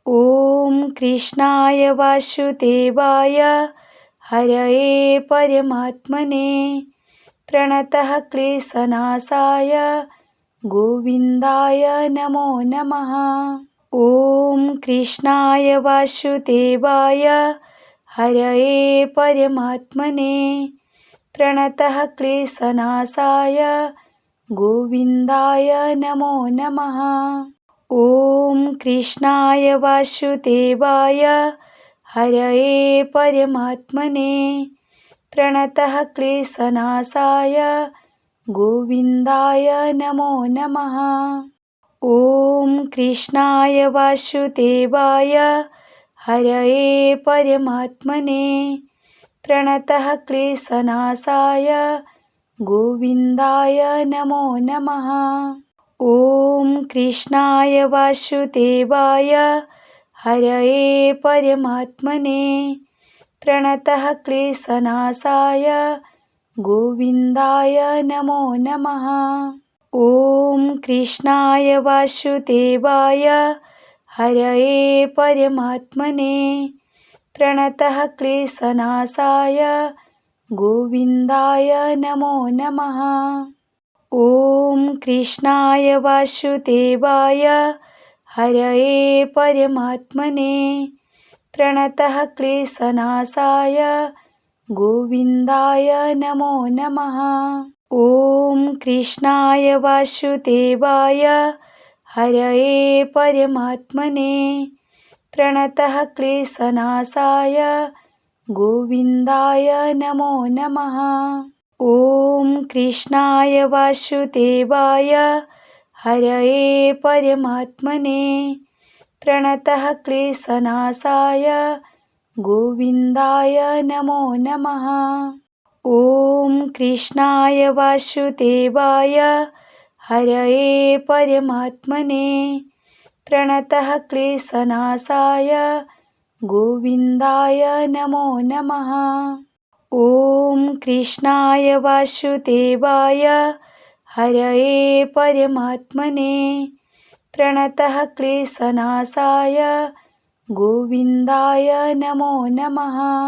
ॐ कृष्णाय वासुदेवाय हरये परमात्मने प्रणतः क्लेशनाशाय गोविन्दाय नमो नमः। ॐ कृष्णाय वासुदेवाय हरये परमात्मने प्रणतः क्लेशनाशाय गोविन्दाय नमो नमः। ॐ कृष्णाय वासुदेवाय हरये परमात्मने प्रणतः क्लेशनाशाय गोविन्दाय नमो नमः। ॐ कृष्णाय वासुदेवाय हरये परमात्मने प्रणतः क्लेशनाशाय गोविन्दाय नमो नमः। ॐ कृष्णाय वासुदेवाय हरये परमात्मने प्रणतः क्लेशनाशाय गोविन्दाय नमो नमः। ॐ कृष्णाय वासुदेवाय हरये परमात्मने प्रणतः क्लेशनाशाय गोविन्दाय नमो नमः। ॐ कृष्णाय वासुदेवाय हरये परमात्मने प्रणतः क्लेशनाशाय गोविन्दाय नमो नमः। ॐ कृष्णाय वासुदेवाय हरये परमात्मने प्रणतः क्लेशनाशाय गोविन्दाय नमो नमः। ॐ कृष्णाय वासुदेवाय हरये परमात्मने प्रणतः क्लेशनाशाय गोविन्दाय नमो नमः। ॐ कृष्णाय वासुदेवाय हरये परमात्मने प्रणतः क्लेशनाशाय गोविन्दाय नमो नमः। ॐ कृष्णाय वासुदेवाय हरये परमात्मने प्रणतः क्लेशनाशाय गोविन्दाय नमो नमः।